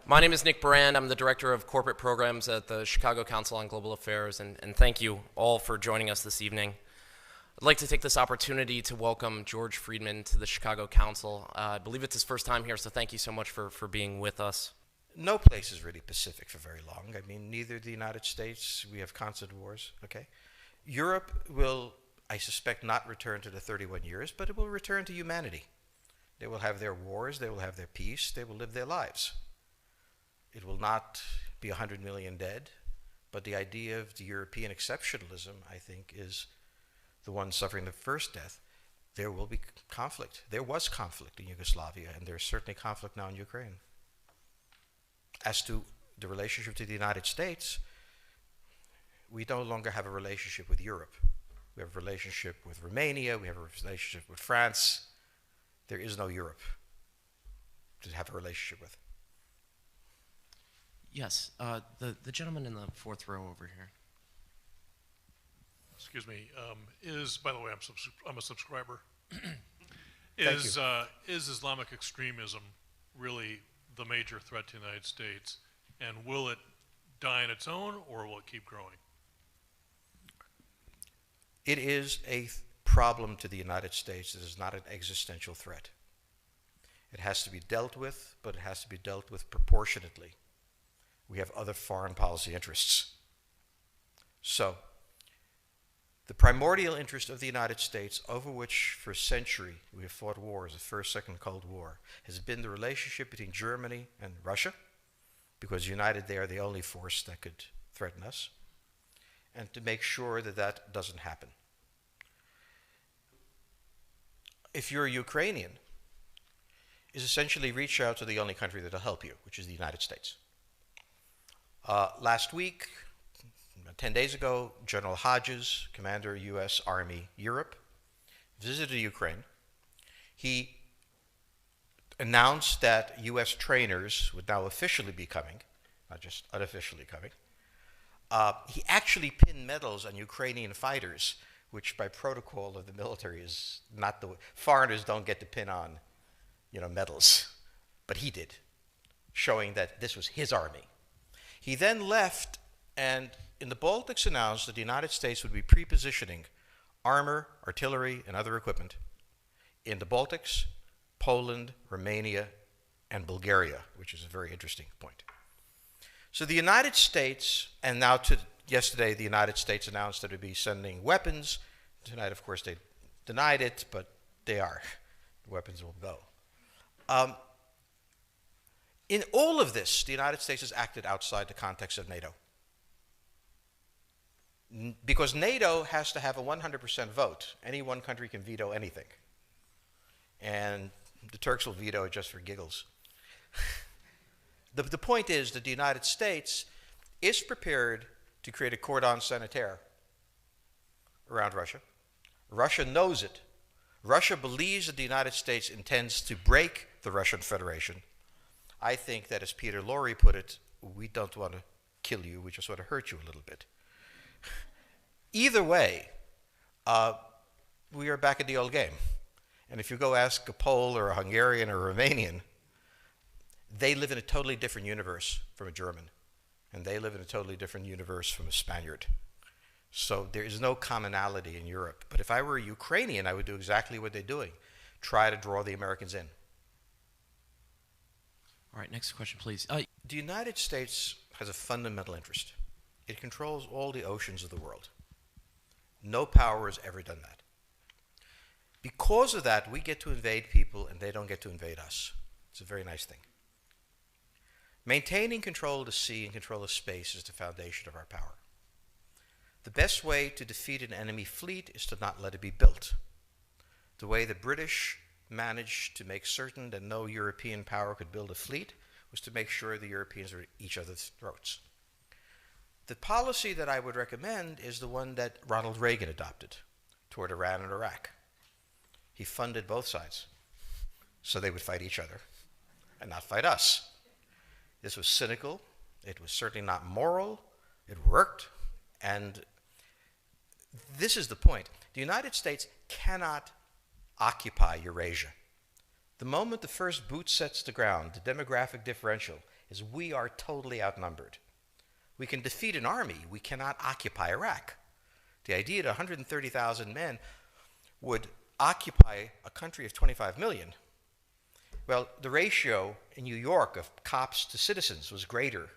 My name is Nick Brand. I'm the Director of Corporate Programs at the Chicago Council on Global Affairs, and thank you all for joining us this evening. I'd like to take this opportunity to welcome George Friedman to the Chicago Council. I believe it's his first time here, so thank you so much for being with us. No place is really pacific for very long. I mean, neither the United States, we have constant wars, okay? Europe will, I suspect, not return to the 31 years, but it will return to humanity. They will have their wars, they will have their peace, they will live their lives. It will not be 100 million dead, but the idea of the European exceptionalism, I think, is the one suffering the first death. There will be conflict. There was conflict in Yugoslavia, and there's certainly conflict now in Ukraine. As to the relationship to the United States, we no longer have a relationship with Europe. We have a relationship with Romania, we have a relationship with France. There is no Europe to have a relationship with. Yes, the gentleman in the fourth row over here. Excuse me. By the way, I'm a subscriber. Thank Is Islamic extremism really the major threat to the United States, and will it die on its own, or will it keep growing? It is a problem to the United States. It is not an existential threat. It has to be dealt with, but it has to be dealt with proportionately. We have other foreign policy interests. So, the primordial interest of the United States, over which for a century we have fought wars, the First, Second Cold War, has been the relationship between Germany and Russia, because united they are the only force that could threaten us, and to make sure that that doesn't happen. If you're a Ukrainian, is essentially reach out to the only country that will help you, which is the United States. Last week, 10 days ago, General Hodges, Commander U.S. Army Europe, visited Ukraine. He announced that U.S. trainers would now officially be coming, not just unofficially coming. He actually pinned medals on Ukrainian fighters, which by protocol of the military is not the way. Foreigners don't get to pin on, medals, but he did, showing that this was his army. He then left and in the Baltics announced that the United States would be pre-positioning armor, artillery, and other equipment in the Baltics, Poland, Romania, and Bulgaria, which is a very interesting point. So the United States, and now yesterday the United States announced that it would be sending weapons. Tonight, of course, they denied it, but they are. The weapons will go. In all of this, the United States has acted outside the context of NATO. Because NATO has to have a 100% vote. Any one country can veto anything. And the Turks will veto it just for giggles. The point is that the United States is prepared to create a cordon sanitaire around Russia. Russia knows it. Russia believes that the United States intends to break the Russian Federation. I think that, as Peter Lorre put it, we don't want to kill you, we just want to hurt you a little bit. Either way, we are back at the old game. And if you go ask a Pole or a Hungarian or a Romanian, they live in a totally different universe from a German. And they live in a totally different universe from a Spaniard. So there is no commonality in Europe. But if I were a Ukrainian, I would do exactly what they're doing. Try to draw the Americans in. All right, next question, please. The United States has a fundamental interest. It controls all the oceans of the world. No power has ever done that. Because of that, we get to invade people and they don't get to invade us. It's a very nice thing. Maintaining control of the sea and control of space is the foundation of our power. The best way to defeat an enemy fleet is to not let it be built. The way the British managed to make certain that no European power could build a fleet was to make sure the Europeans were at each other's throats. The policy that I would recommend is the one that Ronald Reagan adopted toward Iran and Iraq. He funded both sides so they would fight each other and not fight us. This was cynical. It was certainly not moral. It worked. And this is the point. The United States cannot occupy Eurasia. The moment the first boot sets the ground, the demographic differential is we are totally outnumbered. We can defeat an army. We cannot occupy Iraq. The idea that 130,000 men would occupy a country of 25 million, well, the ratio in New York of cops to citizens was greater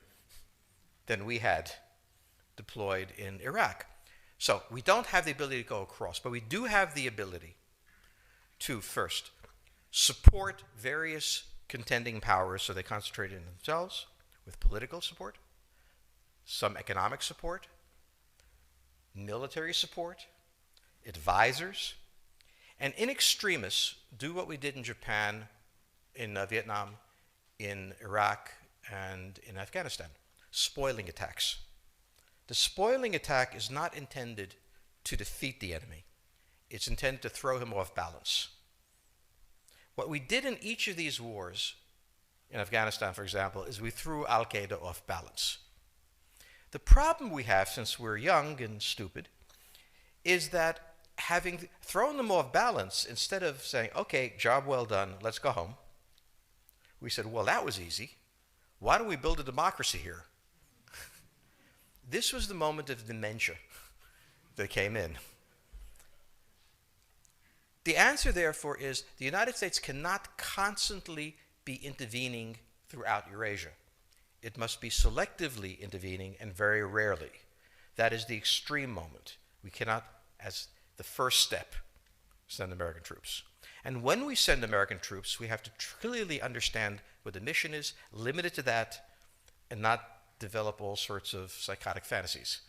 than we had deployed in Iraq. So we don't have the ability to go across, but we do have the ability to, first, support various contending powers so they concentrate in themselves with political support, some economic support, military support, advisors, and in extremis, do what we did in Japan, in Vietnam, in Iraq, and in Afghanistan, spoiling attacks. The spoiling attack is not intended to defeat the enemy. It's intended to throw him off balance. What we did in each of these wars, in Afghanistan, for example, is we threw Al-Qaeda off balance. The problem we have, since we're young and stupid, is that having thrown them off balance, instead of saying, okay, job well done, let's go home, we said, well, that was easy. Why don't we build a democracy here? This was the moment of dementia that came in. The answer, therefore, is the United States cannot constantly be intervening throughout Eurasia. It must be selectively intervening and very rarely. That is the extreme moment. We cannot, as the first step, send American troops. And when we send American troops, we have to clearly understand what the mission is, limit it to that, and not develop all sorts of psychotic fantasies.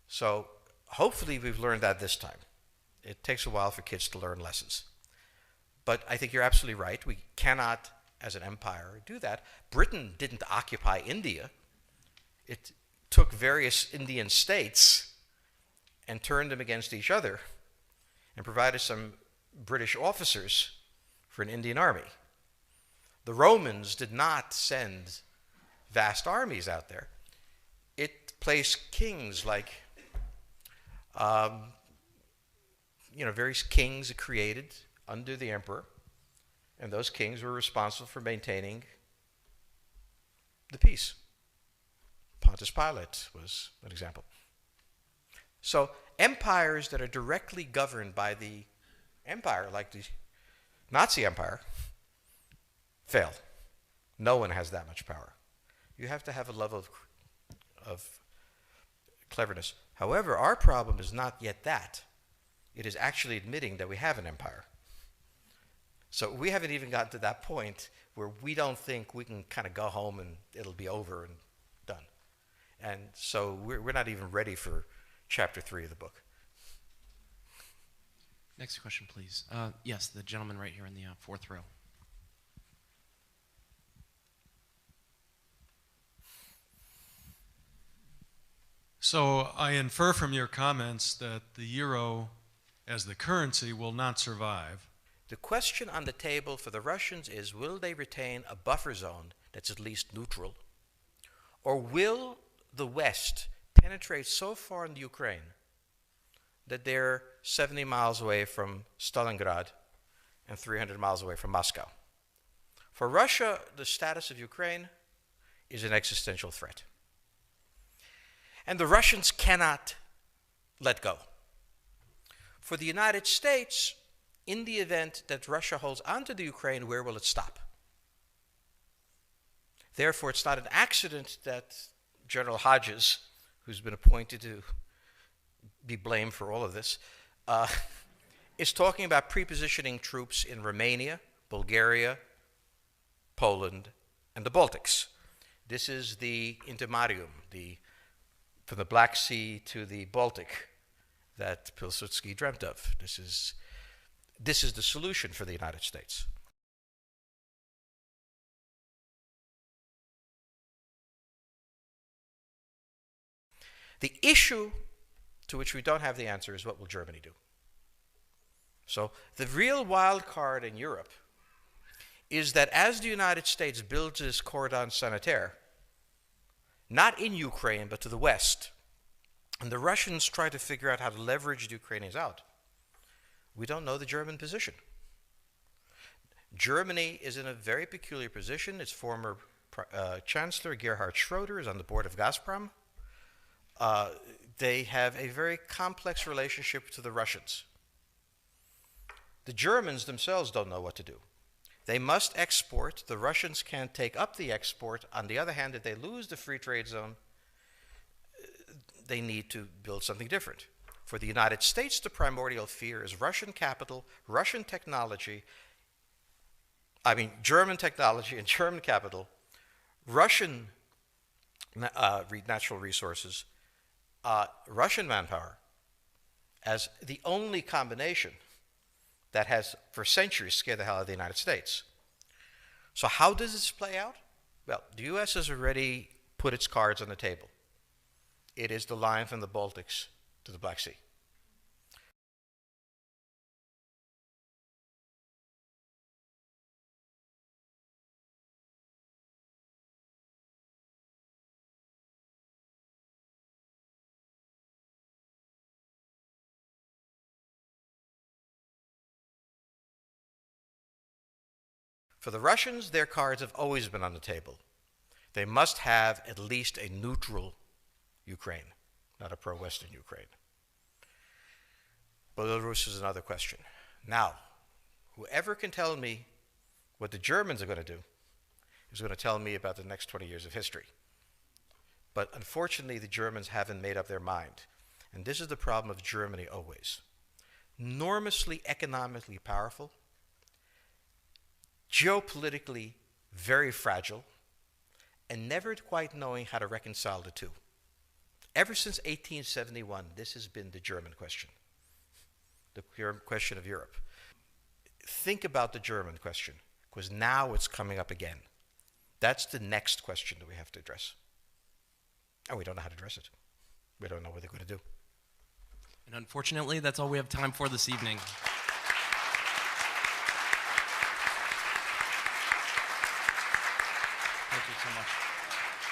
So hopefully we've learned that this time. It takes a while for kids to learn lessons. But I think you're absolutely right. We cannot, as an empire, do that. Britain didn't occupy India. It took various Indian states and turned them against each other and provided some British officers for an Indian army. The Romans did not send vast armies out there. It placed kings like, various kings it created under the emperor, and those kings were responsible for maintaining the peace. Pontius Pilate was an example. So empires that are directly governed by the empire, like the Nazi Empire, fail. No one has that much power. You have to have a level of cleverness. However, our problem is not yet that. It is actually admitting that we have an empire. So we haven't even gotten to that point where we don't think we can kind of go home and it'll be over and done. And so we're not even ready for chapter 3 of the book. Next question, please. Yes, the gentleman right here in the fourth row. So I infer from your comments that the euro as the currency will not survive. The question on the table for the Russians is, will they retain a buffer zone that's at least neutral? Or will the West penetrate so far in the Ukraine that they're 70 miles away from Stalingrad and 300 miles away from Moscow? For Russia, the status of Ukraine is an existential threat. And the Russians cannot let go. For the United States, in the event that Russia holds onto the Ukraine, where will it stop? Therefore, it's not an accident that General Hodges, who's been appointed to be blamed for all of this, is talking about prepositioning troops in Romania, Bulgaria, Poland, and the Baltics. This is the intermarium, from the Black Sea to the Baltic, that Pilsudski dreamt of. This is the solution for the United States. The issue to which we don't have the answer is, what will Germany do? So the real wild card in Europe is that as the United States builds this cordon sanitaire, not in Ukraine, but to the west, and the Russians try to figure out how to leverage the Ukrainians out, we don't know the German position. Germany is in a very peculiar position. Its former Chancellor Gerhard Schroeder is on the board of Gazprom. They have a very complex relationship to the Russians. The Germans themselves don't know what to do. They must export. The Russians can't take up the export. On the other hand, if they lose the free trade zone, they need to build something different. For the United States, the primordial fear is Russian capital, Russian technology, German technology and German capital, Russian natural resources, Russian manpower, as the only combination that has for centuries scared the hell out of the United States. So how does this play out? Well, the U.S. has already put its cards on the table. It is the line from the Baltics to the Black Sea. For the Russians, their cards have always been on the table. They must have at least a neutral Ukraine, not a pro-Western Ukraine. Belarus is another question. Now, whoever can tell me what the Germans are going to do is going to tell me about the next 20 years of history. But unfortunately, the Germans haven't made up their mind. And this is the problem of Germany always. Enormously economically powerful, geopolitically very fragile, and never quite knowing how to reconcile the two. Ever since 1871, this has been the German question, the question of Europe. Think about the German question, because now it's coming up again. That's the next question that we have to address. And we don't know how to address it. We don't know what they're going to do. And unfortunately, that's all we have time for this evening.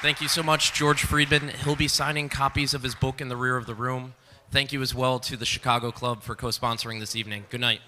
Thank you so much, George Friedman. He'll be signing copies of his book in the rear of the room. Thank you as well to the Chicago Club for co-sponsoring this evening. Good night.